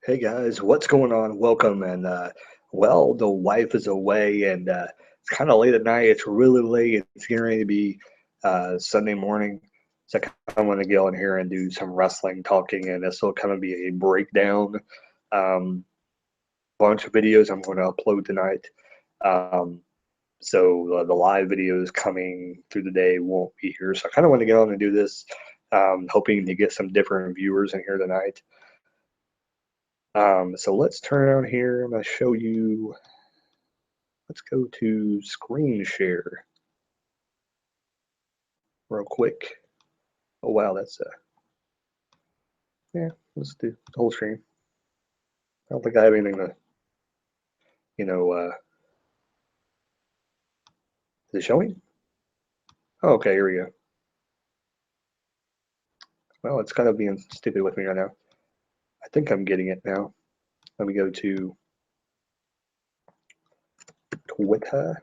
Hey guys, what's going on? Welcome. And well, the wife is away, and it's kind of late at night. It's really late. It's getting ready to be Sunday morning. So I kind of want to get on here and do some wrestling talking, and this will kind of be a breakdown. Bunch of videos I'm going to upload tonight. So the live videos coming through the day won't be here. So I kind of want to get on and do this, hoping to get some different viewers in here tonight. So let's turn around here. I'm going to show you. Let's go to screen share real quick. Oh, wow. That's yeah, let's do the whole screen. I don't think I have anything to, is it showing? Oh, okay, here we go. Well, it's kind of being stupid with me right now. I think I'm getting it now. Let me go to Twitter.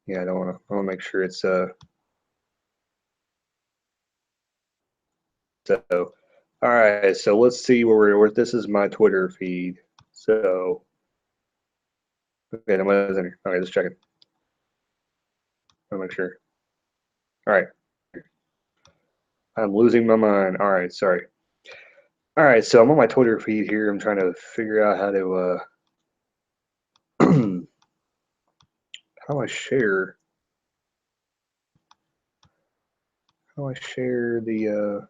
Yeah, I want to make sure it's so. All right, so let's see where this is my Twitter feed. So okay, okay, let's check it. I'll make sure. All right. I'm losing my mind. All right, sorry. All right, so I'm on my Twitter feed here. I'm trying to figure out how to how do I share the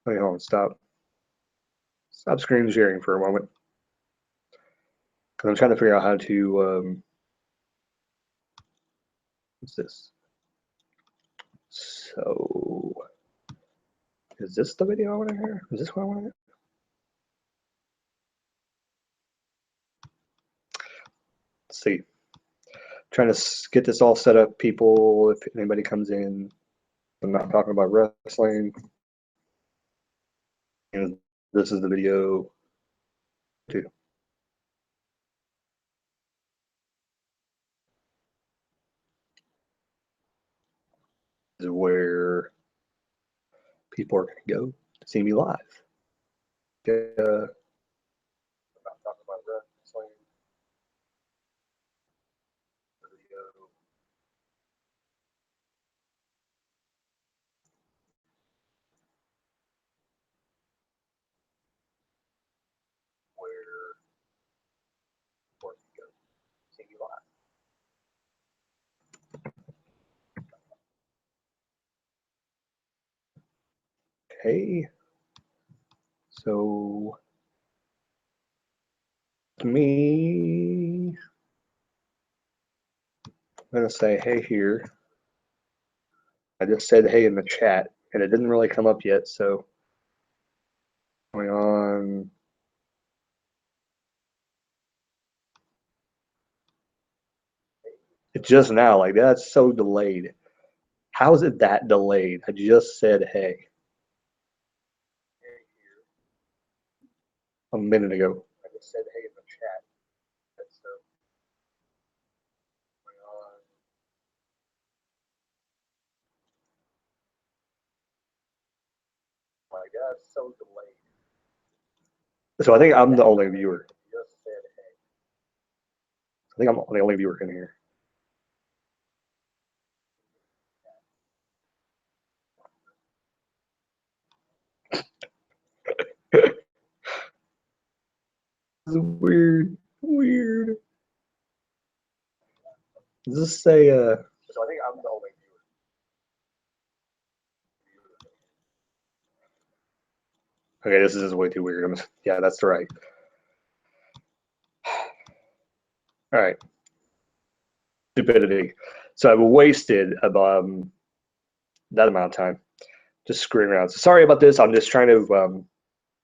wait, hold on, stop screen sharing for a moment. Because I'm trying to figure out how to what's this? So is this the video I want to hear? Is this what I want to hear? Let's see. Trying to get this all set up, people. If anybody comes in, I'm not talking about wrestling. And this is the video too. This is where people are going to go to see me live. I'm not talking about wrestling. Video. Where people are going to go see me live. Okay. So to me, I'm going to say hey here. I just said hey in the chat, and it didn't really come up yet. So going on. It's just now, like that's so delayed. How is it that delayed? I just said hey a minute ago. I just said hey in the chat. So going on. My God, it's so delayed. So I think I'm the only viewer. Just said hey. I think I'm the only viewer in here. This is weird. Weird. Does this say so I think I'm the only viewer. Okay, this is way too weird. Yeah, that's right. All right. Stupidity. So I've wasted about that amount of time just screwing around. So sorry about this. I'm just trying to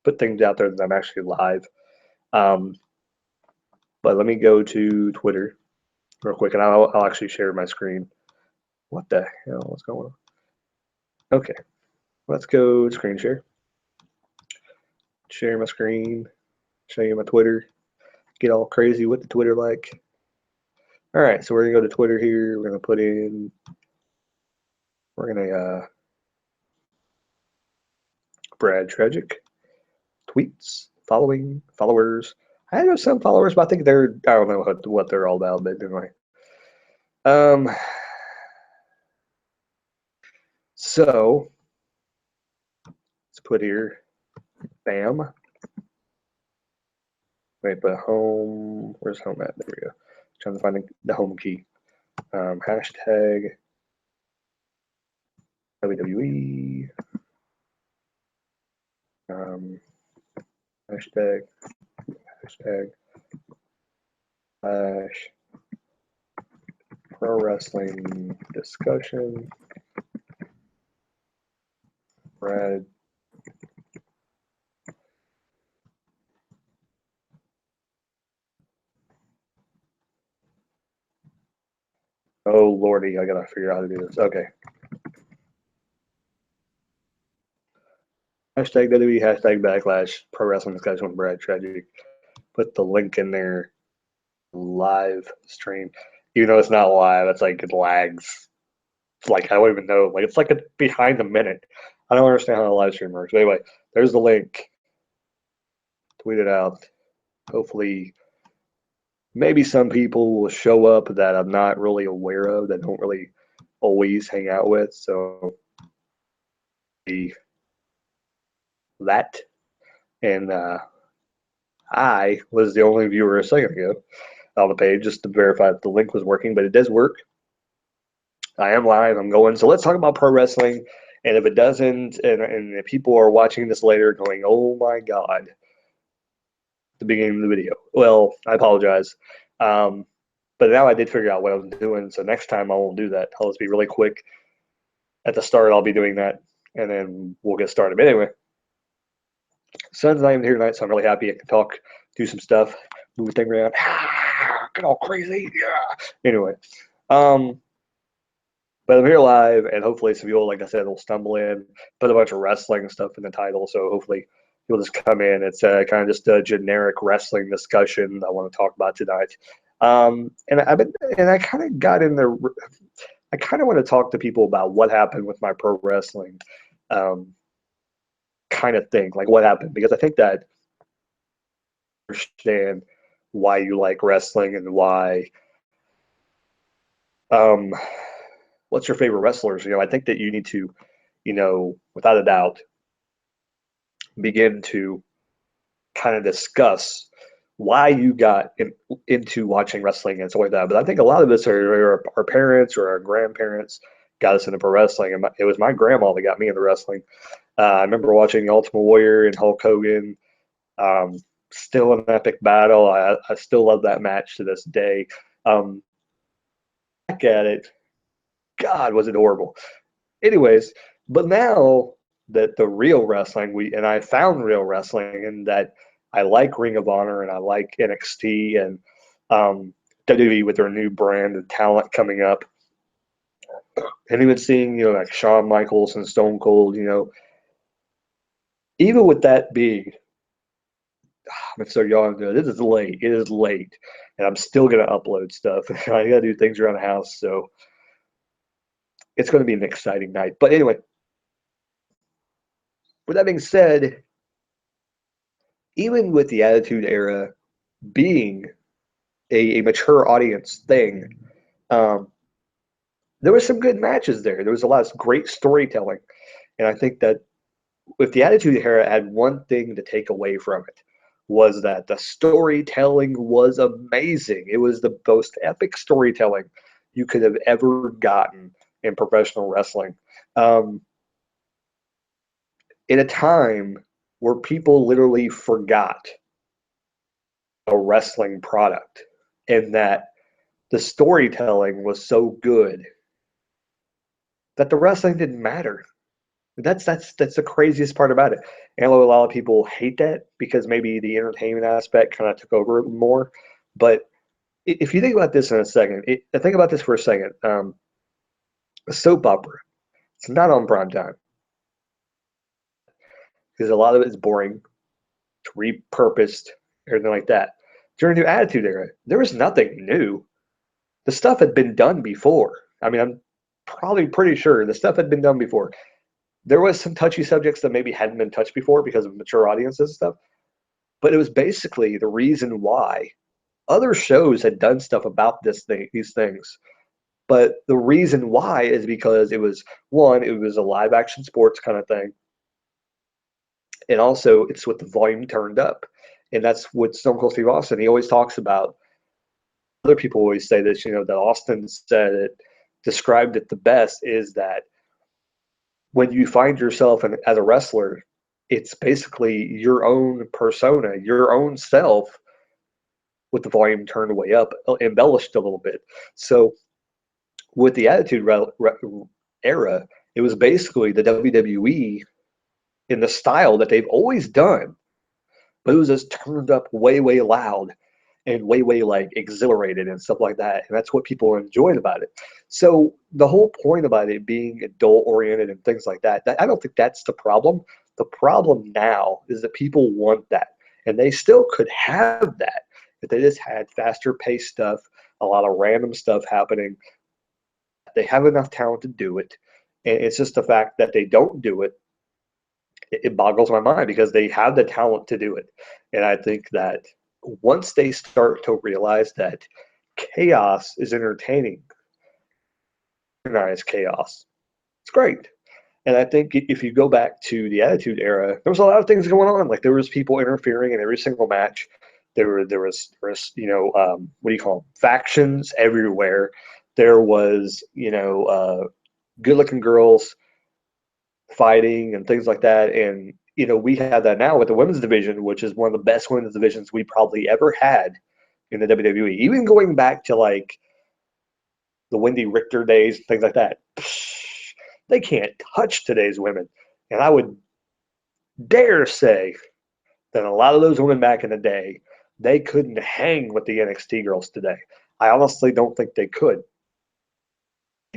put things out there that I'm actually live. But let me go to Twitter real quick, and I'll actually share my screen. What the hell? What's going on? Okay, let's go screen share. Share my screen. Show you my Twitter. Get all crazy with the Twitter like. All right, so we're gonna go to Twitter here. We're gonna Brad Tragic tweets, followers. I know some followers, but I think I don't know what they're all about, but anyway. So let's put here, bam. Wait, but home, where's home at? There we go. Trying to find the home key. Hashtag WWE. Hashtag slash pro wrestling discussion. Brad. Oh lordy, I gotta figure out how to do this. Okay. Hashtag WWE, hashtag backlash, pro wrestling discussion with Brad Tragic. Put the link in there. Live stream. Even though it's not live, it's like it lags. It's like I don't even know. Like it's like behind a minute. I don't understand how a live stream works. But anyway, there's the link. Tweet it out. Hopefully, maybe some people will show up that I'm not really aware of, that don't really always hang out with. So that, and I was the only viewer a second ago on the page just to verify that the link was working, but it does work. I am live. I'm going. So let's talk about pro wrestling. And if it doesn't, and if people are watching this later going, oh my God, the beginning of the video. Well, I apologize. But now I did figure out what I was doing. So next time I won't do that. I'll just be really quick. At the start, I'll be doing that. And then we'll get started. But anyway, Sun's not even here tonight, so I'm really happy I can talk, do some stuff, move the thing around, get all crazy. Yeah. Anyway. But I'm here live, and hopefully some people, like I said, will stumble in, put a bunch of wrestling stuff in the title. So hopefully you'll just come in. It's kind of just a generic wrestling discussion I want to talk about tonight. And I kind of got in there. I kind of want to talk to people about what happened with my pro wrestling kind of thing, like what happened, because I think that I understand why you like wrestling and why. What's your favorite wrestlers? I think that you need to, without a doubt, begin to kind of discuss why you got into watching wrestling and stuff like that. But I think a lot of us are our parents or our grandparents got us into pro wrestling. And it was my grandma that got me into wrestling. I remember watching Ultimate Warrior and Hulk Hogan. Still an epic battle. I still love that match to this day. Back at it, God, was it horrible. Anyways, but now that the real wrestling, I found real wrestling, and that I like Ring of Honor and I like NXT and WWE with their new brand and talent coming up, and even seeing like Shawn Michaels and Stone Cold, even with that being, I'm so young. This is late. It is late, and I'm still gonna upload stuff. I gotta do things around the house, so it's gonna be an exciting night. But anyway, with that being said, even with the Attitude Era being a mature audience thing, there were some good matches there. There was a lot of great storytelling, and I think that if the Attitude Era had one thing to take away from it, was that the storytelling was amazing. It was the most epic storytelling you could have ever gotten in professional wrestling. In a time where people literally forgot a wrestling product, and that the storytelling was so good that the wrestling didn't matter. That's the craziest part about it. And I know a lot of people hate that because maybe the entertainment aspect kind of took over more. But if you think about this in a second, think about this for a second. A soap opera, it's not on prime time because a lot of it is boring, it's repurposed, everything like that. During the Attitude Era, there was nothing new. the stuff had been done before. I mean, I'm probably pretty sure the stuff had been done before. There was some touchy subjects that maybe hadn't been touched before because of mature audiences and stuff, but it was basically the reason why other shows had done stuff about these things. But the reason why is because it was one, it was a live action sports kind of thing, and also it's with the volume turned up, and that's what Stone Cold Steve Austin, he always talks about. Other people always say this, that Austin said it, described it the best, is that when you find yourself as a wrestler, it's basically your own persona, your own self, with the volume turned way up, embellished a little bit. So with the Attitude Era, it was basically the WWE in the style that they've always done, but it was just turned up way, way loud and way, way like exhilarated and stuff like that. And that's what people enjoyed about it. So the whole point about it being adult oriented and things like that, I don't think that's the problem. The problem now is that people want that, and they still could have that if they just had faster paced stuff, a lot of random stuff happening. They have enough talent to do it. And it's just the fact that they don't do it. It boggles my mind because they have the talent to do it. And I think that once they start to realize that chaos is entertaining, organized chaos, it's great. And I think if you go back to the Attitude Era, there was a lot of things going on. Like there was people interfering in every single match. There was what do you call them? Factions everywhere. There was good-looking girls fighting and things like that. And we have that now with the women's division, which is one of the best women's divisions we probably ever had in the WWE. Even going back to like the Wendy Richter days, things like that. They can't touch today's women. And I would dare say that a lot of those women back in the day, they couldn't hang with the NXT girls today. I honestly don't think they could.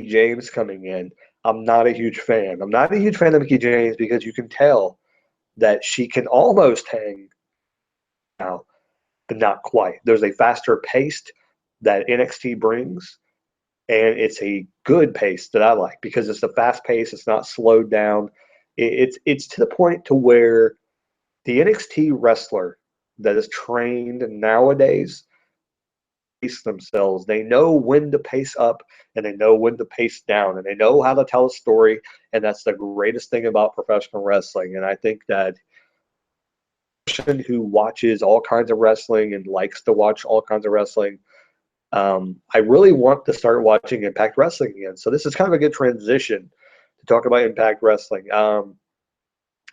James coming in, I'm not a huge fan. I'm not a huge fan of Mickie James because you can tell that she can almost hang now, but not quite. There's a faster pace that NXT brings, and it's a good pace that I like because it's a fast pace. It's not slowed down. It's to the point to where the NXT wrestler that is trained nowadays pace themselves. They know when to pace up and they know when to pace down, and they know how to tell a story. And that's the greatest thing about professional wrestling. And I think that who watches all kinds of wrestling and likes to watch all kinds of wrestling, I really want to start watching Impact Wrestling again. So this is kind of a good transition to talk about Impact Wrestling.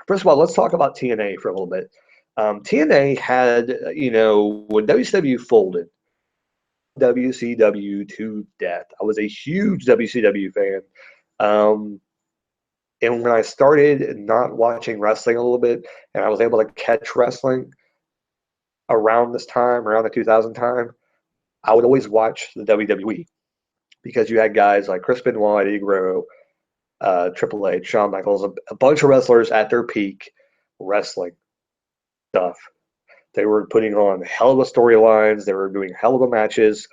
First of all, let's talk about TNA for a little bit. TNA had, when WCW folded, WCW to death. I was a huge WCW fan. And when I started not watching wrestling a little bit, and I was able to catch wrestling around this time, around the 2000 time, I would always watch the WWE because you had guys like Chris Benoit, Eddie Guerrero, Triple H, Shawn Michaels, a bunch of wrestlers at their peak wrestling stuff. They were putting on hell of a storylines. They were doing hell of a matches.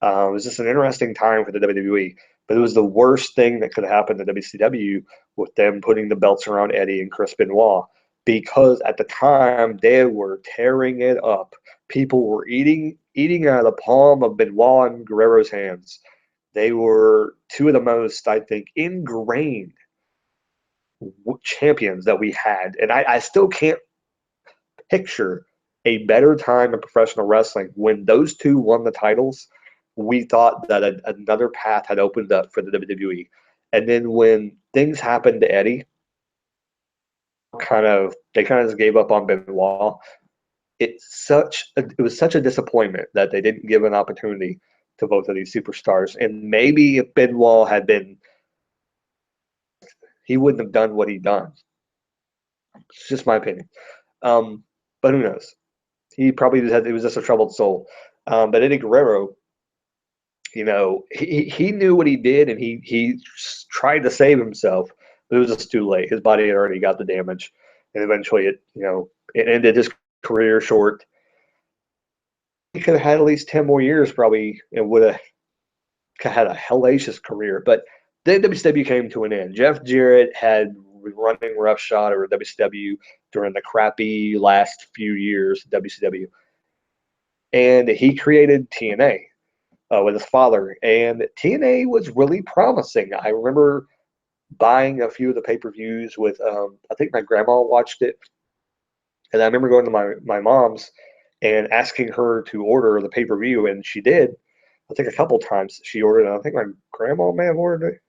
It was just an interesting time for the WWE. But it was the worst thing that could happen to WCW with them putting the belts around Eddie and Chris Benoit, because at the time they were tearing it up. People were eating out of the palm of Benoit and Guerrero's hands. They were two of the most, I think, ingrained champions that we had. And I still can't picture a better time in professional wrestling. When those two won the titles, we thought that another path had opened up for the WWE. And then when things happened to Eddie, they kind of just gave up on Benoit. It was such a disappointment that they didn't give an opportunity to both of these superstars. And maybe if Benoit had been, he wouldn't have done what he done. It's just my opinion. But who knows? He probably it was just a troubled soul. But Eddie Guerrero, he knew what he did, and he tried to save himself, but it was just too late. His body had already got the damage, and eventually it ended his career short. He could have had at least 10 more years probably, and would have had a hellacious career, but then WCW came to an end. Jeff Jarrett had running roughshod over WCW during the crappy last few years of WCW, and he created TNA with his father, and TNA was really promising. I remember buying a few of the pay-per-views with I think my grandma watched it, and I remember going to my mom's and asking her to order the pay-per-view, and she did. I think a couple times she ordered it. I think my grandma may have ordered it.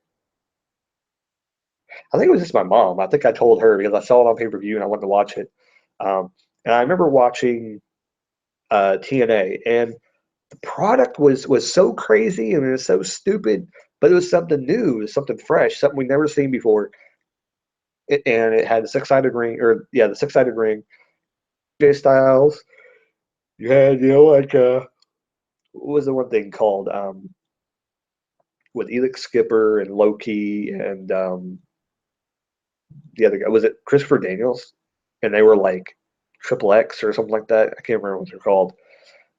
I think it was just my mom. I think I told her because I saw it on pay-per-view and I wanted to watch it. And I remember watching TNA, and the product was so crazy and it was so stupid, but it was something new, it was something fresh, something we'd never seen before. And it had the six-sided ring, or yeah, the six-sided ring. J Styles. You had, like what was the one thing called? With Elix Skipper and Loki and the other guy. Was it Christopher Daniels? And they were like Triple X or something like that. I can't remember what they're called.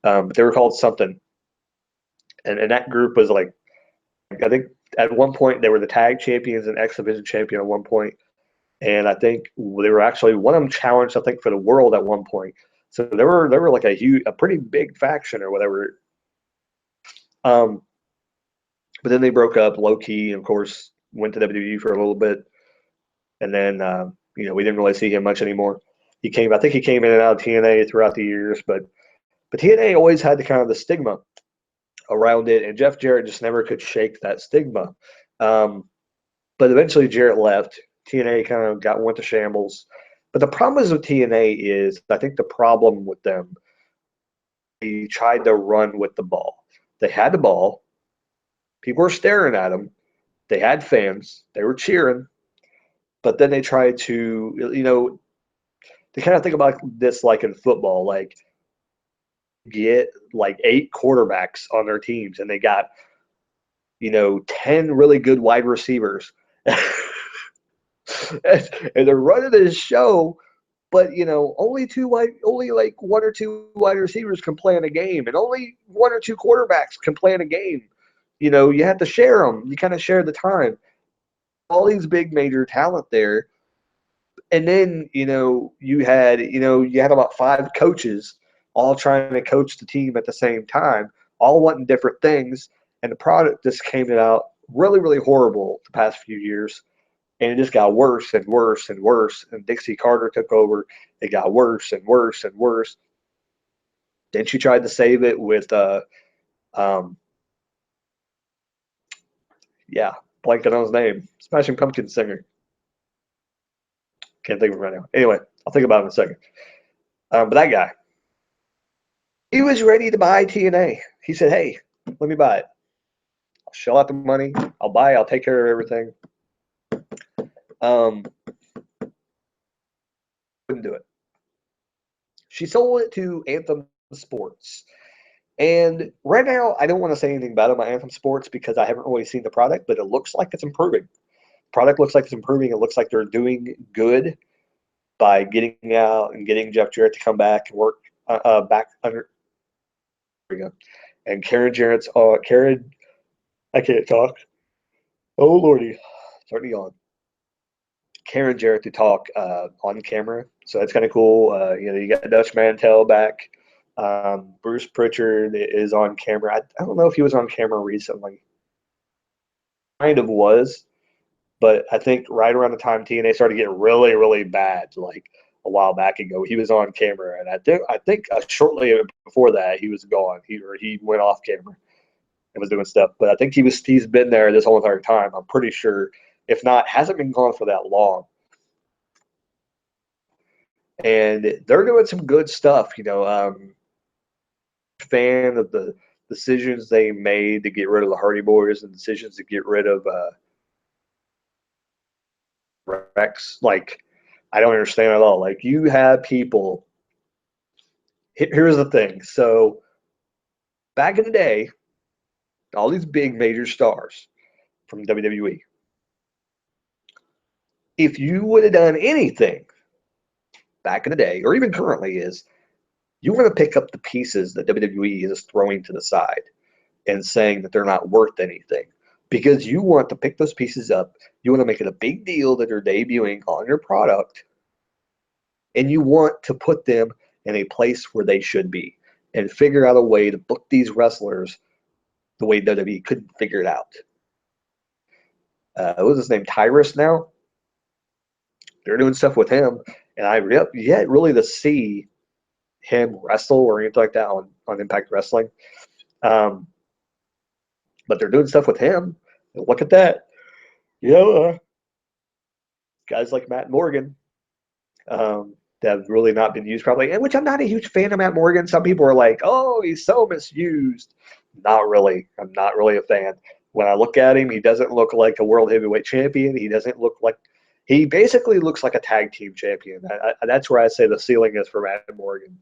But they were called something. And that group was like, I think at one point they were the tag champions and X Division champion at one point. And I think they were actually one of them challenged, I think, for the world at one point. So they were like a pretty big faction or whatever. But then they broke up. Low key, of course, went to WWE for a little bit, and then we didn't really see him much anymore. I think he came in and out of TNA throughout the years, but TNA always had the kind of the stigma around it, and Jeff Jarrett just never could shake that stigma. But eventually Jarrett left. TNA kind of went to shambles. But the problem with TNA is, I think the problem with them, they tried to run with the ball. They had the ball. People were staring at them. They had fans. They were cheering. But then they tried to, they kind of think about this like in football, like get like 8 quarterbacks on their teams, and they got, 10 really good wide receivers. and they're running this show, but only like 1 or 2 wide receivers can play in a game, and only 1 or 2 quarterbacks can play in a game. You have to share them. You kind of share the time. All these big major talent there, and then you had about 5 coaches all trying to coach the team at the same time, all wanting different things, and the product just came out really, really horrible the past few years. And it just got worse and worse and worse. And Dixie Carter took over. It got worse and worse and worse. Then she tried to save it with, um, blanked on his name, Smashing Pumpkins singer. Can't think of it right now. Anyway, I'll think about it in a second. But that guy, he was ready to buy TNA. He said, "Hey, let me buy it. I'll shell out the money. I'll buy it. I'll take care of everything." Um, Wouldn't do it. She sold it to Anthem Sports. And right now, I don't want to say anything bad about Anthem Sports because I haven't really seen the product, but it looks like it's improving. Product looks like it's improving. It looks like they're doing good by getting out and getting Jeff Jarrett to come back and work back under. There we go. And Karen, I can't talk. Oh Lordy, it's already on. Karen Jarrett to talk on camera, so that's kind of cool. You got Dutch Mantel back. Bruce Pritchard is on camera. I don't know if he was on camera recently. Kind of was, but I think right around the time TNA started to get really, really bad, like a while back ago, he was on camera, and I think shortly before that he was gone. He went off camera and was doing stuff, but I think he's been there this whole entire time. I'm pretty sure. If not, hasn't been gone for that long. And they're doing some good stuff. Fan of the decisions they made to get rid of the Hardy Boys and decisions to get rid of Rex. Like, I don't understand at all. Like, you have people. Here's the thing. So back in the day, all these big major stars from WWE, if you would have done anything back in the day, or even currently, is you want to pick up the pieces that WWE is throwing to the side. and saying that they're not worth anything, because you want to pick those pieces up. You want to make it a big deal that they're debuting on your product, and you want to put them in a place where they should be and figure out a way to book these wrestlers the way WWE couldn't figure it out. What was his name? Tyrus now? They're doing stuff with him, and I yet really to see him wrestle or anything like that on Impact Wrestling. But they're doing stuff with him. And look at that. Guys like Matt Morgan that have really not been used probably, and which I'm not a huge fan of Matt Morgan. Some people are like, oh, he's so misused. Not really. I'm not really a fan. When I look at him, he doesn't look like a world heavyweight champion. He doesn't look like – he basically looks like a tag team champion. That's where I say the ceiling is for Matt Morgan.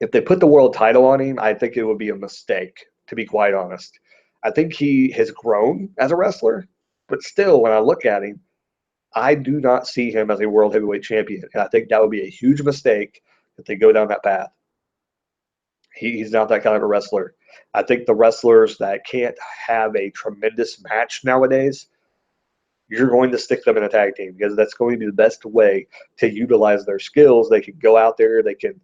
If they put the world title on him, I think it would be a mistake, to be quite honest. I think he has grown as a wrestler, but still, when I look at him, I do not see him as a world heavyweight champion. And I think that would be a huge mistake if they go down that path. He's not that kind of a wrestler. I think the wrestlers that can't have a tremendous match nowadays, you're going to stick them in a tag team because that's going to be the best way to utilize their skills. They can go out there, they can,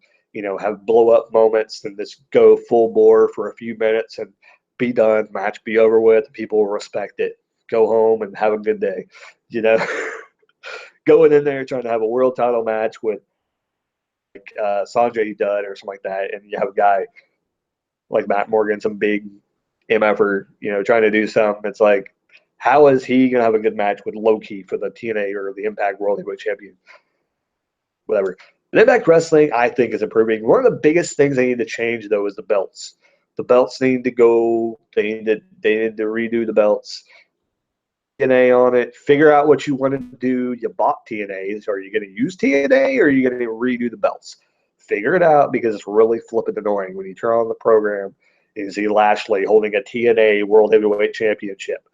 have blow up moments and just go full bore for a few minutes and be done, match be over with. People will respect it. Go home and have a good day. Going in there trying to have a world title match with Sanjay Dutt or something like that, and you have a guy like Matt Morgan, some big MFer, trying to do something. It's like, how is he going to have a good match with Loki for the TNA or the Impact World Heavyweight Champion? Whatever. And Impact Wrestling, I think, is improving. One of the biggest things they need to change, though, is the belts. The belts need to go. They need to redo the belts. TNA on it. Figure out what you want to do. You bought TNAs. Are you going to use TNA or are you going to redo the belts? Figure it out, because it's really flipping annoying when you turn on the program and you see Lashley holding a TNA World Heavyweight Championship.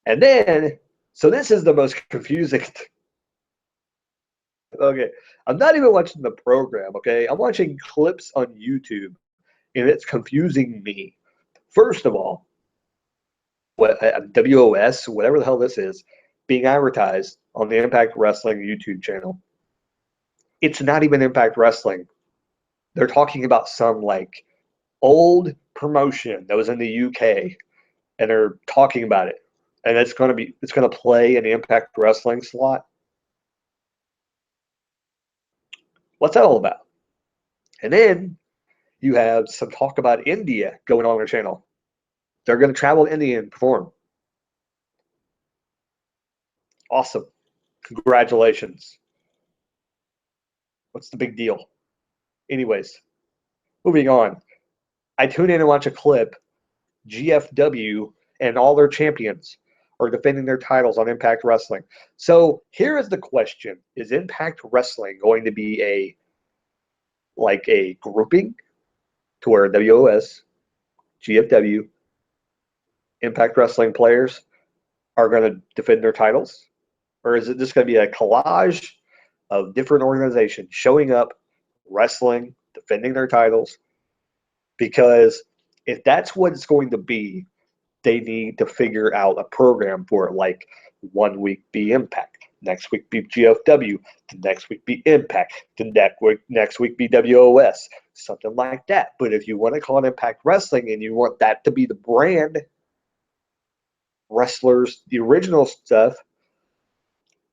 And then, so this is the most confusing. Okay, I'm not even watching the program, okay? I'm watching clips on YouTube, and it's confusing me. First of all, what WOS, whatever the hell this is, being advertised on the Impact Wrestling YouTube channel. It's not even Impact Wrestling. They're talking about some like old promotion that was in the UK, and they're talking about it. And it's going to play an Impact Wrestling slot. What's that all about? And then you have some talk about India going on their channel. They're going to travel to India and perform. Awesome. Congratulations. What's the big deal? Anyways, moving on. I tune in and watch a clip. GFW and all their champions are defending their titles on Impact Wrestling. So here is the question. Is Impact Wrestling going to be a grouping to where WOS, GFW, Impact Wrestling players are going to defend their titles? Or is it just going to be a collage of different organizations showing up, wrestling, defending their titles? Because if that's what it's going to be, they need to figure out a program for it, like 1 week be Impact, next week be GFW, the next week be Impact, the next week be WOS, something like that. But if you want to call it Impact Wrestling and you want that to be the brand, wrestlers, the original stuff,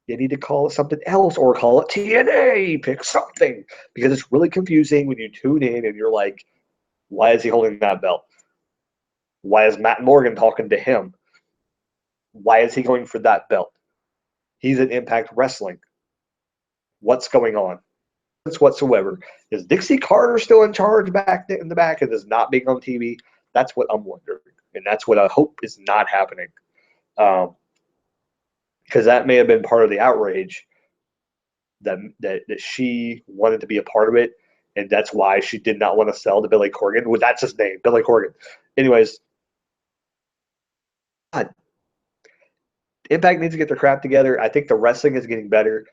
you need to call it something else or call it TNA. Pick something, because it's really confusing when you tune in and you're like, why is he holding that belt? Why is Matt Morgan talking to him? Why is he going for that belt? He's in Impact Wrestling. What's going on? Whatsoever. Is Dixie Carter still in charge back in the back and is not being on TV? That's what I'm wondering. And that's what I hope is not happening. Because that may have been part of the outrage that she wanted to be a part of it. And that's why she did not want to sell to Billy Corgan. Well, that's his name, Billy Corgan. Anyways, God, Impact needs to get their crap together. I think the wrestling is getting better.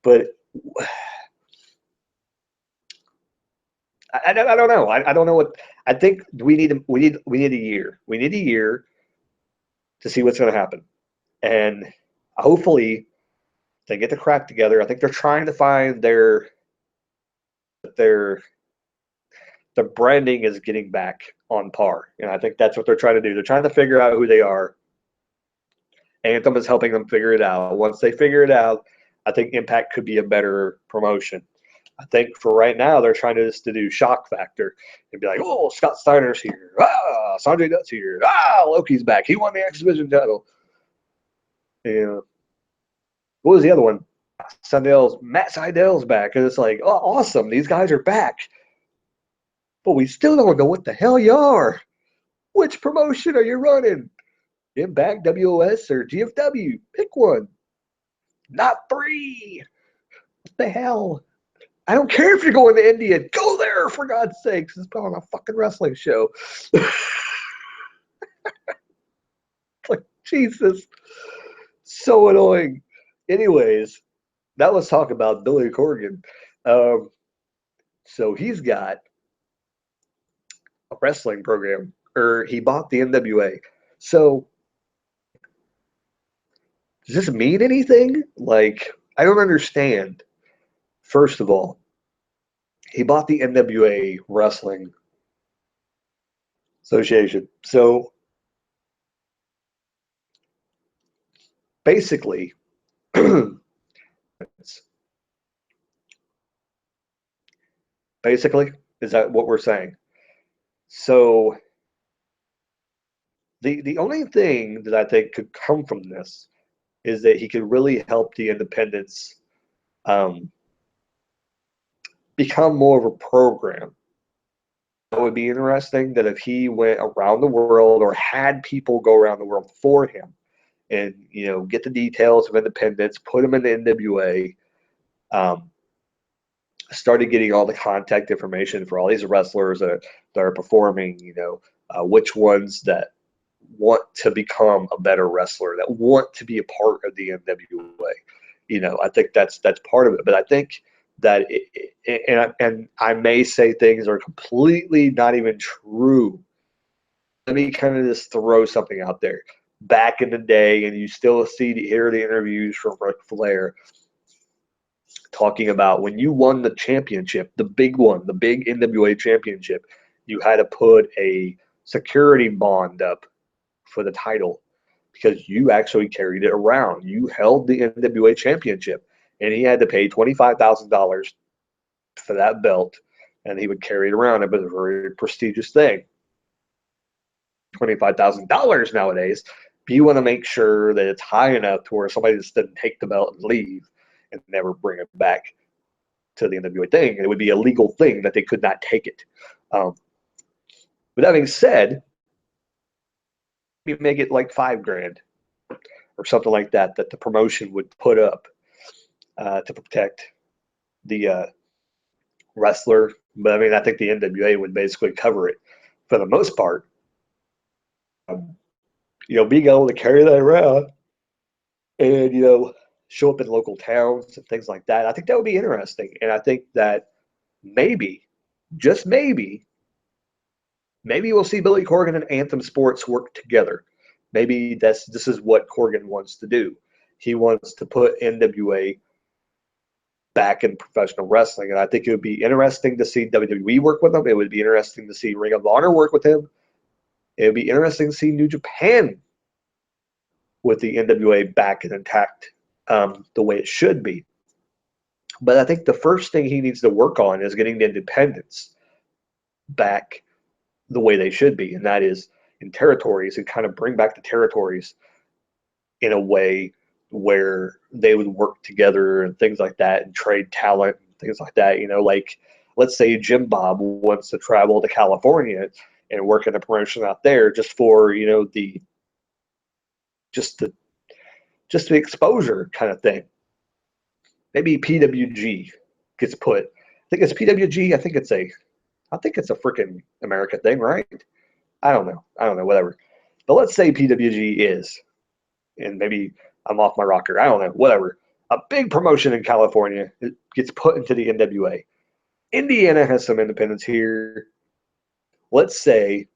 But I don't know. I don't know what I think. We need a year. We need a year to see what's going to happen, and hopefully they get the crap together. I think they're trying to find their the branding is getting back on par, and I think that's what they're trying to do. They're trying to figure out who they are. Anthem is helping them figure it out. Once they figure it out, I think Impact could be a better promotion. I think for right now, they're trying to just to do shock factor and be like, oh, Scott Steiner's here. Ah, Sanjay Dutt's here. Ah, Loki's back. He won the X Division title. Yeah. What was the other one? Matt Seidel's back. And it's like, oh, awesome. These guys are back. But we still don't know what the hell you are. Which promotion are you running? Impact, WOS, or GFW? Pick one. Not three. What the hell? I don't care if you're going to India. Go there, for God's sakes. It's on a fucking wrestling show. Like, Jesus. So annoying. Anyways, now let's talk about Billy Corgan. So he's got a wrestling program, or he bought the NWA. So does this mean anything? Like, I don't understand. First of all, he bought the NWA Wrestling Association. So basically, is that what we're saying? So the only thing that I think could come from this is that he could really help the independents become more of a program. It would be interesting that if he went around the world or had people go around the world for him and, you know, get the details of independence, put them in the NWA, started getting all the contact information for all these wrestlers that are performing, you know, which ones that want to become a better wrestler, that want to be a part of the NWA. You know, I think that's part of it. But I think that, and I may say things are completely not even true. Let me kind of just throw something out there. Back in the day, and you still hear the interviews from Ric Flair talking about when you won the championship, the big one, the big NWA championship, you had to put a security bond up for the title because you actually carried it around. You held the NWA championship, and he had to pay $25,000 for that belt, and he would carry it around. It was a very prestigious thing. $25,000 nowadays, but you want to make sure that it's high enough to where somebody just doesn't take the belt and leave and never bring it back to the NWA thing. It would be a legal thing that they could not take it. With that being said, you make it like $5,000 or something like that the promotion would put up to protect the wrestler. But I mean, I think the NWA would basically cover it for the most part. You know, being able to carry that around and, you know, show up in local towns and things like that, I think that would be interesting. And I think that maybe, just maybe we'll see Billy Corgan and Anthem Sports work together. Maybe this is what Corgan wants to do. He wants to put NWA back in professional wrestling, and I think it would be interesting to see WWE work with him. It would be interesting to see Ring of Honor work with him. It would be interesting to see New Japan with the NWA back and intact the way it should be. But I think the first thing he needs to work on is getting the independents back the way they should be, and that is in territories, and kind of bring back the territories in a way where they would work together and things like that and trade talent and things like that. You know, like let's say Jim Bob wants to travel to California and work in a promotion out there just for, you know, the exposure kind of thing. Maybe PWG gets put. I think it's PWG. I think it's a freaking America thing, right? I don't know, whatever. But let's say PWG is, and maybe I'm off my rocker. I don't know, whatever. A big promotion in California, it gets put into the NWA. Indiana has some independents here. Let's say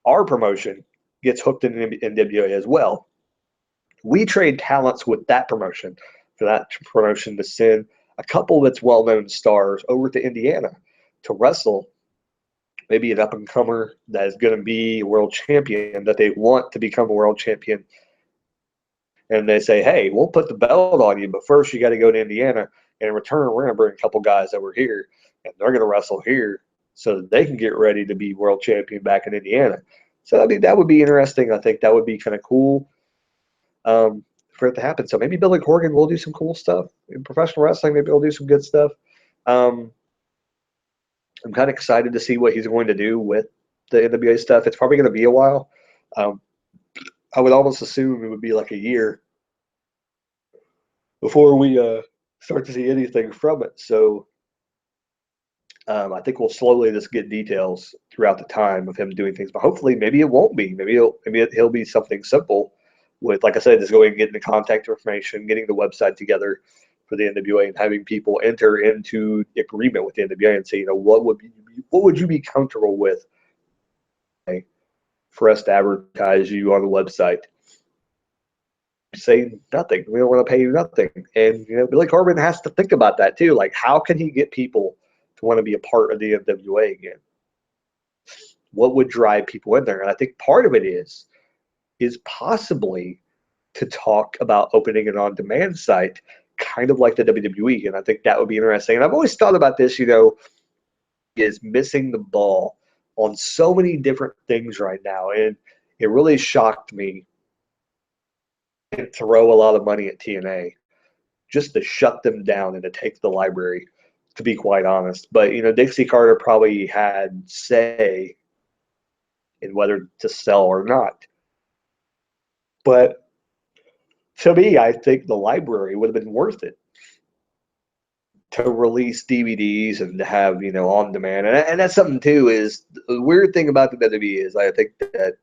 our promotion gets hooked in NWA as well. We trade talents with that promotion for that promotion to send a couple of its well-known stars over to Indiana to wrestle maybe an up-and-comer that is going to be a world champion, that they want to become a world champion. And they say, hey, we'll put the belt on you, but first you got to go to Indiana. And in return, we're going to bring a couple guys over here, and they're going to wrestle here so that they can get ready to be world champion back in Indiana. So I think that would be interesting. I think that would be kind of cool for it to happen. So maybe Billy Corgan will do some cool stuff in professional wrestling. Maybe he'll do some good stuff. I'm kind of excited to see what he's going to do with the NWA stuff. It's probably going to be a while. I would almost assume it would be like a year before we start to see anything from it. So I think we'll slowly just get details throughout the time of him doing things. But hopefully, maybe it won't be. Maybe he'll be something simple with, like I said, just going and getting the contact information, getting the website together for the NWA, and having people enter into agreement with the NWA and say, you know, what would you be comfortable with for us to advertise you on the website? Say nothing. We don't want to pay you nothing. And you know, Billy Corgan has to think about that too. Like, how can he get people to want to be a part of the NWA again? What would drive people in there? And I think part of it is possibly to talk about opening an on-demand site, kind of like the WWE. And I think that would be interesting. And I've always thought about this, you know, is missing the ball on so many different things right now. And it really shocked me to throw a lot of money at TNA just to shut them down and to take the library, to be quite honest. But, you know, Dixie Carter probably had say in whether to sell or not. But to me, I think the library would have been worth it to release DVDs and to have, you know, on demand. And that's something too, is the weird thing about the WWE is I think that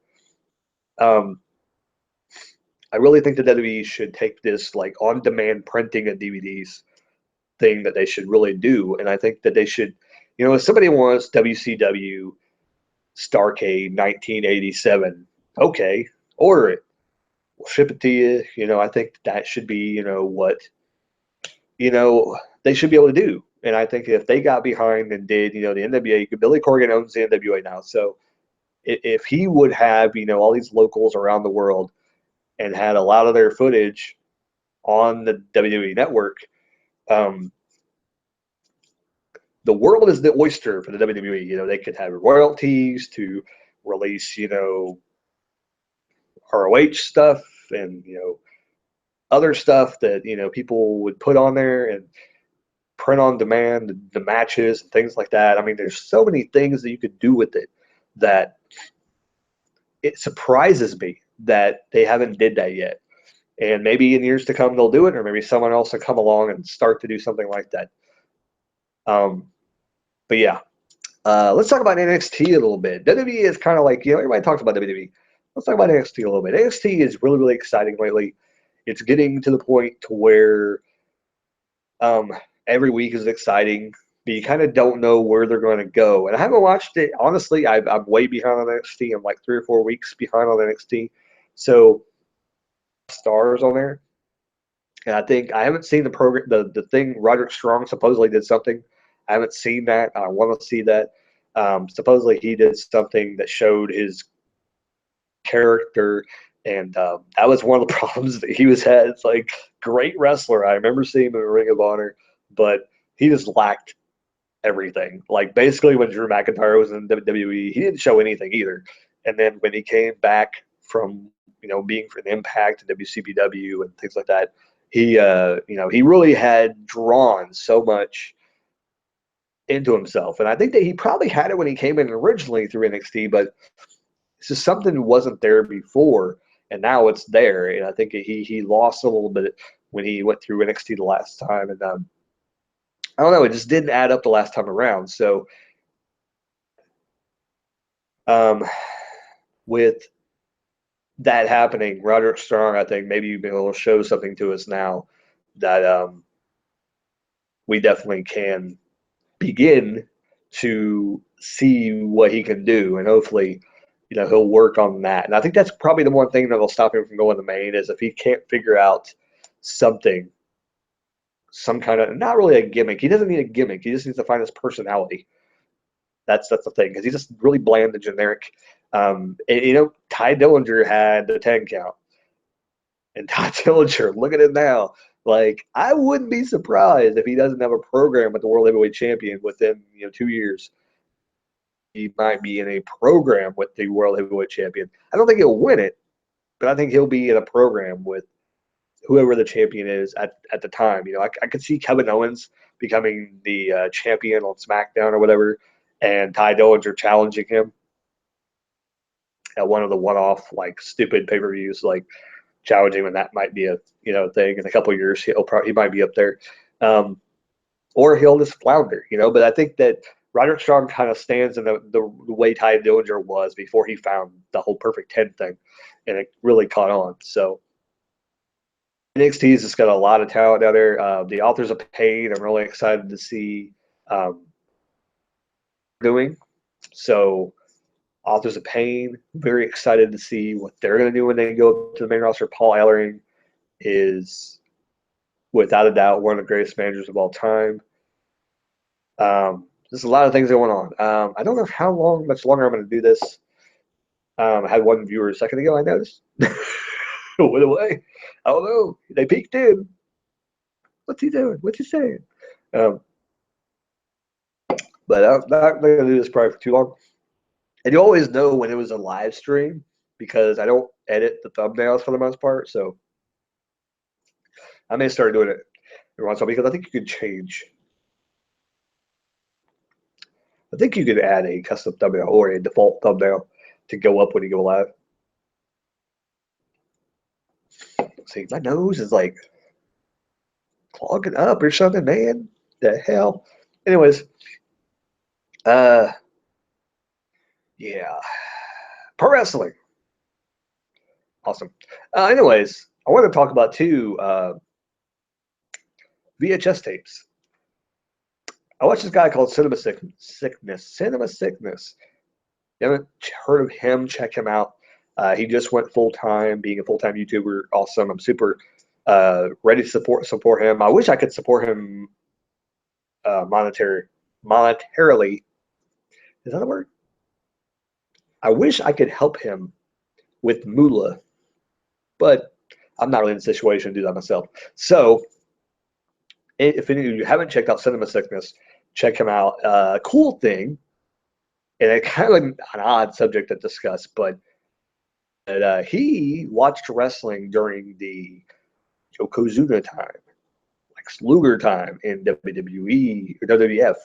I really think the WWE should take this like on demand printing of DVDs thing that they should really do. And I think that they should, you know, if somebody wants WCW Starrcade 1987, okay, order it. We'll ship it to you. You know, I think that should be, you know, what, you know, they should be able to do. And I think if they got behind and did, you know, the NWA, Billy Corgan owns the NWA now. So if he would have, you know, all these locals around the world and had a lot of their footage on the WWE network, the world is the oyster for the WWE. You know, they could have royalties to release, you know, ROH stuff and, you know, other stuff that, you know, people would put on there and print on demand, the matches and things like that. I mean, there's so many things that you could do with it that it surprises me that they haven't did that yet. And maybe in years to come they'll do it, or maybe someone else will come along and start to do something like that. But yeah, let's talk about NXT a little bit. WWE is kind of like, you know, everybody talks about WWE. Let's talk about NXT a little bit. NXT is really, really exciting lately. It's getting to the point to where every week is exciting, but you kind of don't know where they're going to go. And I haven't watched it. Honestly, I'm way behind on NXT. I'm like 3 or 4 weeks behind on NXT. So stars on there. And I think I haven't seen the program, the thing Roderick Strong supposedly did something. I haven't seen that. I want to see that. Supposedly he did something that showed his character, and that was one of the problems that he was had. It's like, great wrestler. I remember seeing him in Ring of Honor, but he just lacked everything. Like basically when Drew McIntyre was in WWE, he didn't show anything either. And then when he came back from, you know, being for an Impact and WCBW and things like that, he you know, he really had drawn so much into himself. And I think that he probably had it when he came in originally through NXT, but it's just something that wasn't there before, and now it's there. And I think he lost a little bit when he went through NXT the last time, and I don't know, it just didn't add up the last time around. So with that happening, Roderick Strong, I think maybe you've been able to show something to us now that we definitely can begin to see what he can do, and hopefully, he'll work on that. And I think that's probably the one thing that'll stop him from going to main is if he can't figure out something, some kind of, not really a gimmick. He doesn't need a gimmick. He just needs to find his personality. That's the thing, because he's just really bland and generic. And, Ty Dillinger had the 10 count. And Ty Dillinger, look at it now. Like, I wouldn't be surprised if he doesn't have a program with the World Heavyweight Champion within 2 years. He might be in a program with the World Heavyweight Champion. I don't think he'll win it, but I think he'll be in a program with whoever the champion is at the time. I could see Kevin Owens becoming the champion on SmackDown or whatever, and Ty Dillinger challenging him at one of the one-off, like, stupid pay-per-views, like challenging him, and that might be a thing in a couple of years. He might be up there, or he'll just flounder. But I think that Roderick Strong kind of stands in the way Ty Dillinger was before he found the whole perfect 10 thing, and it really caught on. So NXT's just got a lot of talent out there. The Authors of Pain, I'm really excited to see doing. So Authors of Pain, very excited to see what they're going to do when they go to the main roster. Paul Ellering is, without a doubt, one of the greatest managers of all time. There's a lot of things going on. I don't know much longer I'm going to do this. I had one viewer a second ago, I noticed. It went away. I don't know. They peeked in. What's he doing? What's he saying? But I'm not going to do this probably for too long. And you always know when it was a live stream because I don't edit the thumbnails for the most part. So I may start doing it every once in a while because I think you could change. I think you could add a custom thumbnail or a default thumbnail to go up when you go live. See, my nose is like clogging up or something, man. The hell. Anyways, yeah. Pro wrestling. Awesome. Anyways, I want to talk about two VHS tapes. I watched this guy called Cinema Sickness. Cinema Sickness. You haven't heard of him? Check him out. He just went full-time, being a full-time YouTuber. Awesome. I'm super ready to support him. I wish I could support him monetarily. Is that a word? I wish I could help him with moolah, but I'm not really in a situation to do that myself. So if any of you haven't checked out Cinema Sickness, check him out. Cool thing, and it's kind of an odd subject to discuss, but he watched wrestling during the Yokozuna time, Lex Luger time in WWE or WWF.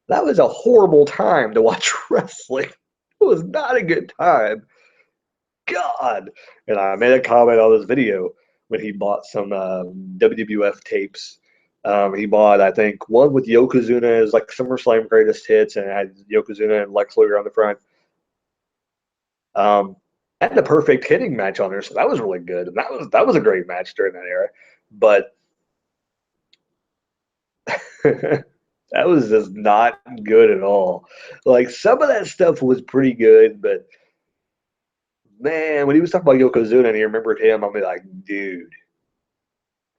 That was a horrible time to watch wrestling. It was not a good time. God. And I made a comment on this video when he bought some WWF tapes. He bought, I think, one with Yokozuna as like SummerSlam Greatest Hits, and it had Yokozuna and Lex Luger on the front. Had the perfect hitting match on there, so that was really good. And that was a great match during that era. But that was just not good at all. Like, some of that stuff was pretty good, but man, when he was talking about Yokozuna and he remembered him, I'll be like, dude,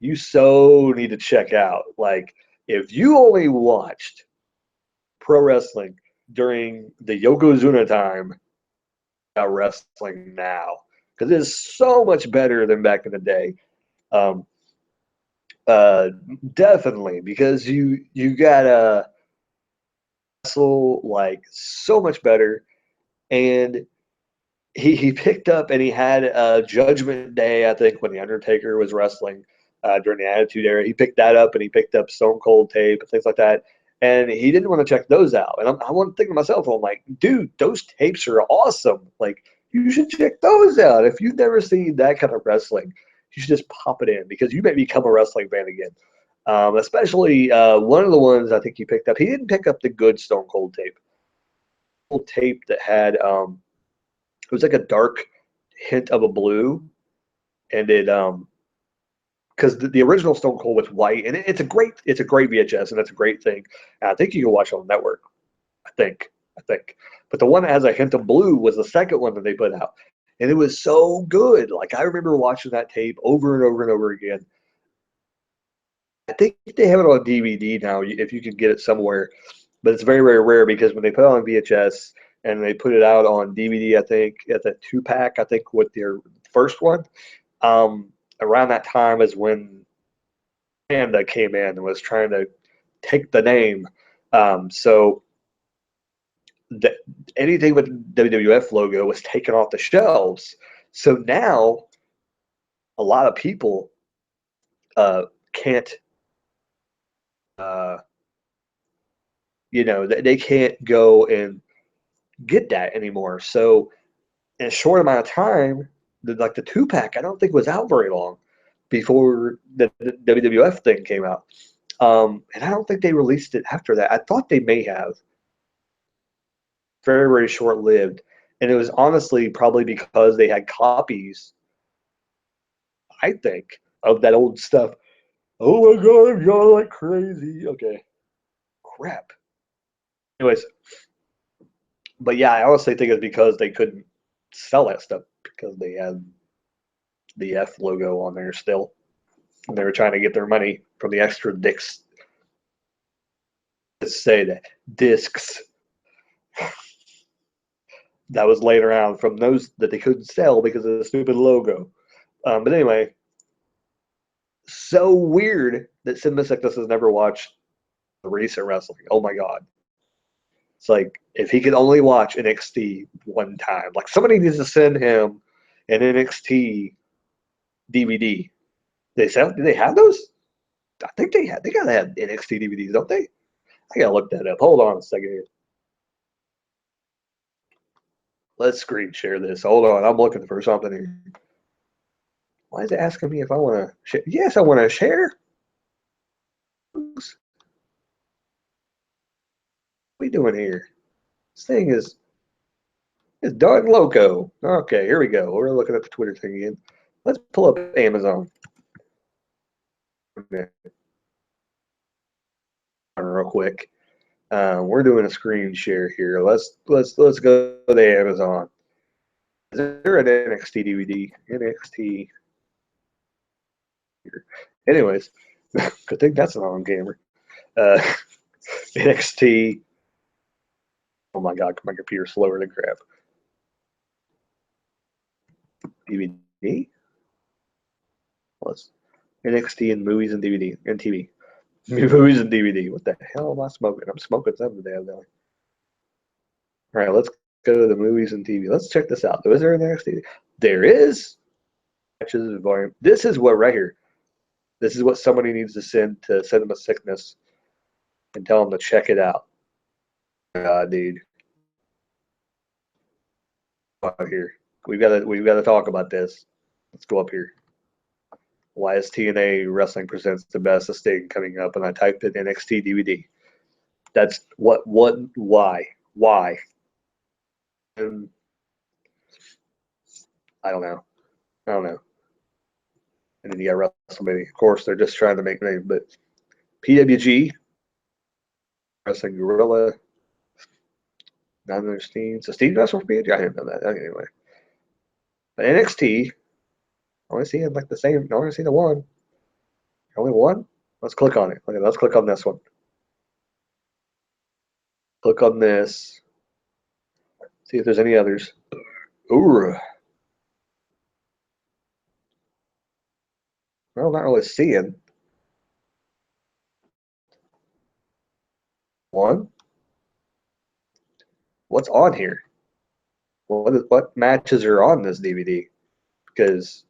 you so need to check out. Like, if you only watched pro wrestling during the Yokozuna time, about wrestling now, because it is so much better than back in the day. Definitely, because you gotta wrestle like so much better. And he picked up and he had Judgment Day, I think, when the Undertaker was wrestling during the Attitude Era. He picked that up, and he picked up Stone Cold tape and things like that. And he didn't want to check those out. And I want to think to myself, I'm like, dude, those tapes are awesome. Like, you should check those out. If you've never seen that kind of wrestling, you should just pop it in because you may become a wrestling fan again. Especially one of the ones I think he picked up. He didn't pick up the good Stone Cold tape. Tape that had it was like a dark hint of a blue, and it because the original Stone Cold was white, and it's a great VHS, and that's a great thing. And I think you can watch it on the network. I think, but the one that has a hint of blue was the second one that they put out, and it was so good. Like I remember watching that tape over and over and over again. I think they have it on DVD now, if you can get it somewhere, but it's very, very rare because when they put it on VHS and they put it out on DVD, I think at the 2-pack, I think with their first one, around that time is when Panda came in and was trying to take the name. So anything with WWF logo was taken off the shelves. So now a lot of people can't, uh, they can't go and get that anymore. So in a short amount of time, the 2-pack, I don't think was out very long before the WWF thing came out. And I don't think they released it after that. I thought they may have. Very, very short lived. And it was honestly probably because they had copies, I think, of that old stuff. Oh my God, I'm yawning like crazy. Okay. Crap. Anyways, but yeah, I honestly think it's because they couldn't sell that stuff because they had the F logo on there still. And they were trying to get their money from the extra discs. Let's say that discs that was laid around from those that they couldn't sell because of the stupid logo. But anyway, so weird that Sid Mythicus has never watched the recent wrestling. Oh my God. It's like if he could only watch NXT one time, like somebody needs to send him an NXT DVD. Do they have those? I think they have. They gotta have NXT DVDs, don't they? I gotta look that up. Hold on a second here. Let's screen share this. Hold on, I'm looking for something here. Why is it asking me if I want to share? Yes, I want to share. What are we doing here? This thing is done loco. Okay, here we go. We're looking at the Twitter thing again. Let's pull up Amazon. Real quick. We're doing a screen share here. Let's go to Amazon. Is there an NXT DVD? NXT. Here. Anyways, good thing that's not on camera. NXT. Oh my God, my computer's slower than crap. DVD. Plus NXT and movies and DVD and TV. Movies and DVD. What the hell am I smoking? I'm smoking something today. All right, let's go to the movies and TV. Let's check this out. Is there an NXT? There is. This is what right here. This is what somebody needs to send them a sickness and tell them to check it out. Dude. Out here. We've got to talk about this. Let's go up here. Why is TNA Wrestling Presents the Best of Sting coming up? And I typed in NXT DVD. That's why? And I don't know. And then you got WrestleMania. Of course, they're just trying to make money, but PWG, Wrestling Gorilla, not understand. So Steve wrestled for PWG? I didn't know that. Anyway. But NXT, I only see like the same. I only see the one. Only one? Let's click on it. Okay, let's click on this one. Click on this. See if there's any others. Ooh. Well, not really seeing. One. What's on here? What matches are on this DVD? Because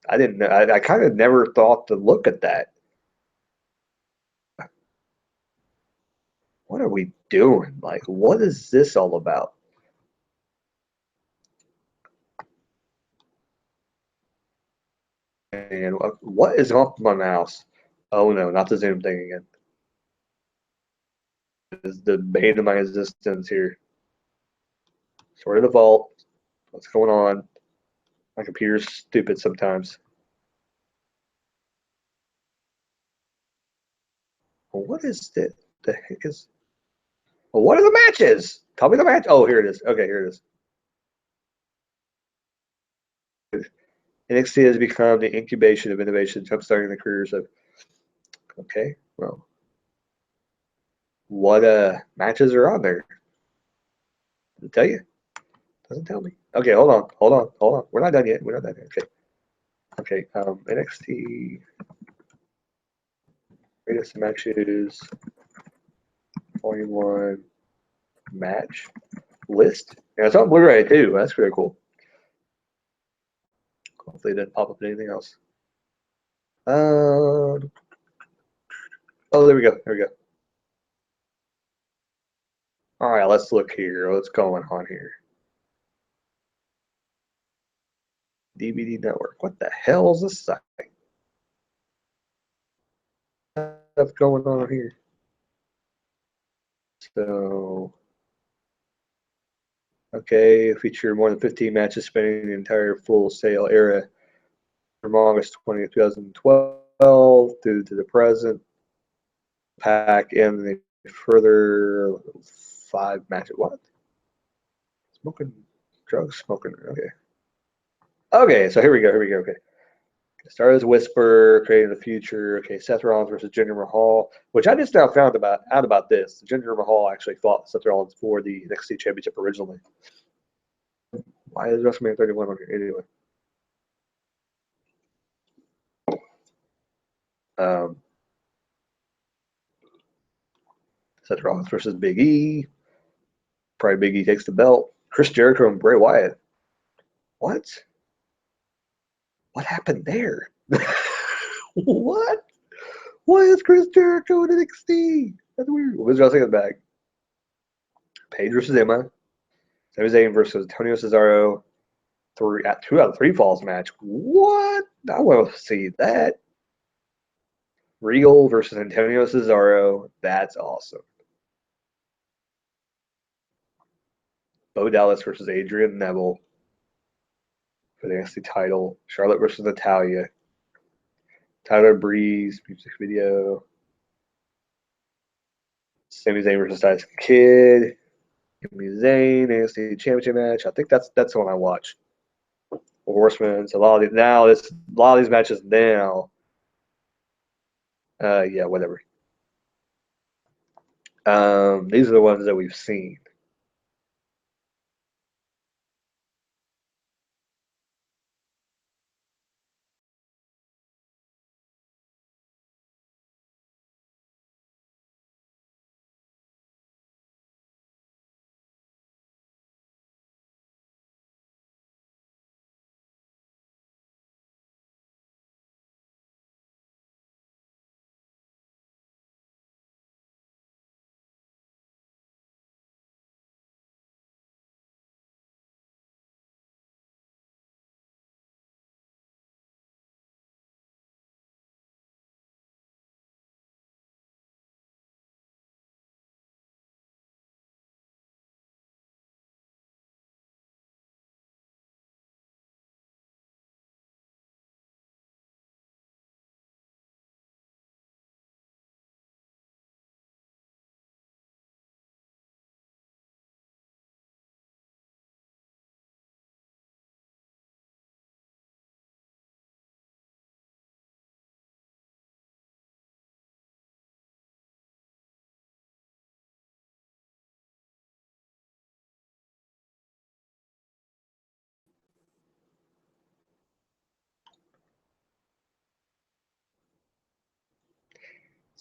I didn't know. I kind of never thought to look at that. What are we doing? Like, what is this all about? And what is off my mouse? Oh no, not the Zoom thing again. This is the bane of my existence here. Sort of the vault. What's going on? My computer's stupid sometimes. Well, what is the heck is? Well, what are the matches? Tell me the match. Oh, here it is. Okay, here it is. NXT has become the incubation of innovation, jumpstarting the careers of. Okay, well, what matches are on there? Does it tell you? Doesn't tell me. Okay, hold on. We're not done yet. We're not done yet. Okay. NXT greatest matches, Volume 1 match list. Yeah, it's on Blu-ray too. That's pretty cool. Hopefully it didn't pop up anything else. Oh, there we go. There we go. All right, let's look here. What's going on here? DVD Network. What the hell is this site? What's going on here? So, okay, feature more than 15 matches spanning the entire Full Sail era from August 20th, 2012 through to the present. Pack in the further 5 matches. What? Smoking drugs? Smoking. Okay. Okay, so here we go. Okay. Started as Whisper, creating the future. Okay, Seth Rollins versus Jinder Mahal, which I just now found out about this. Jinder Mahal actually fought Seth Rollins for the NXT Championship originally. Why is WrestleMania 31 on here anyway? Seth Rollins versus Big E. Probably Big E takes the belt. Chris Jericho and Bray Wyatt. What? What happened there? What? Why is Chris Jericho in NXT? That's weird. Who's wrestling in the bag? Paige versus Emma. Sami Zayn versus Antonio Cesaro. 2 out of 3 falls match. What? I want to see that. Regal versus Antonio Cesaro. That's awesome. Bo Dallas versus Adrian Neville for the NXT title. Charlotte versus Natalya. Tyler Breeze music video. Sami Zayn versus Tyson Kidd. Sami Zayn NXT Championship match. I think that's the one I watched. Horsemen. So a lot of these matches now. Yeah, whatever. These are the ones that we've seen.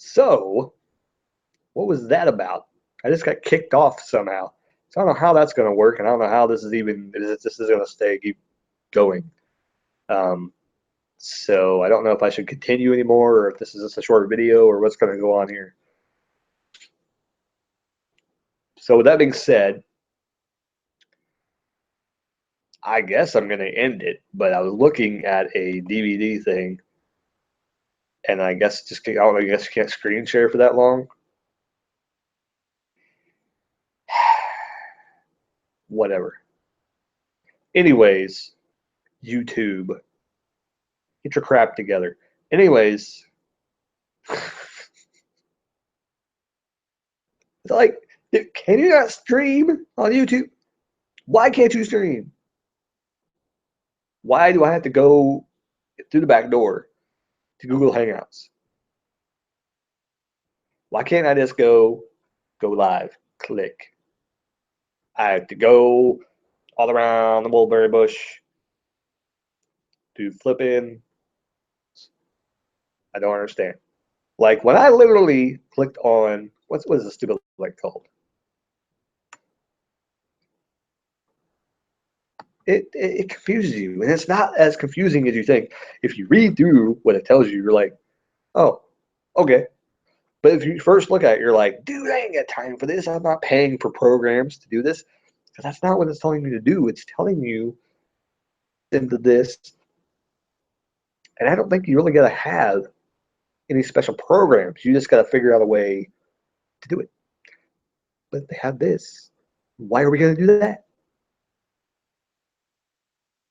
So, what was that about? I just got kicked off somehow. So I don't know how that's going to work, and I don't know how this is going to keep going. So I don't know if I should continue anymore, or if this is just a short video, or what's going to go on here. So with that being said, I guess I'm going to end it. But I was looking at a DVD thing, and I guess I don't know. I guess you can't screen share for that long. Whatever. Anyways, YouTube, get your crap together. Anyways, It's like, can you not stream on YouTube? Why can't you stream? Why do I have to go through the back door to Google Hangouts? Why can't I just go live, click? I have to go all around the mulberry bush, do flipping. I don't understand. Like when I literally clicked on what is this stupid link called? It confuses you, and it's not as confusing as you think. If you read through what it tells you, you're like, oh, okay. But if you first look at it, you're like, dude, I ain't got time for this. I'm not paying for programs to do this. Because that's not what it's telling you to do. It's telling you into this. And I don't think you really got to have any special programs. You just got to figure out a way to do it. But they have this. Why are we going to do that?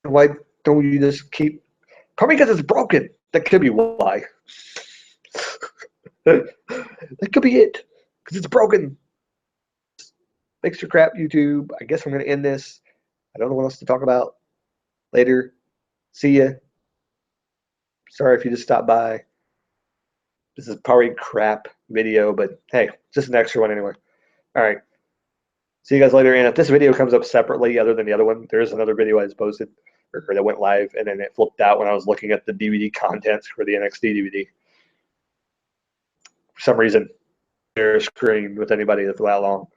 Why don't you just keep? Probably because it's broken. That could be why. That could be it. Because it's broken. Fix your crap, YouTube. I guess I'm going to end this. I don't know what else to talk about. Later. See ya. Sorry if you just stopped by. This is probably crap video, but hey, just an extra one anyway. All right. See you guys later. And if this video comes up separately, other than the other one, there's another video I just posted or that went live, and then it flipped out when I was looking at the DVD contents for the NXT DVD. For some reason, share a screen with anybody that's that long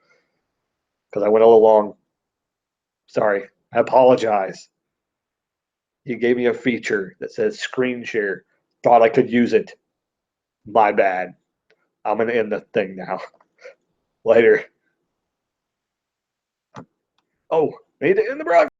because I went a little long. Sorry. I apologize. You gave me a feature that says screen share. Thought I could use it. My bad. I'm going to end the thing now. Later. Oh, made it in the broadcast.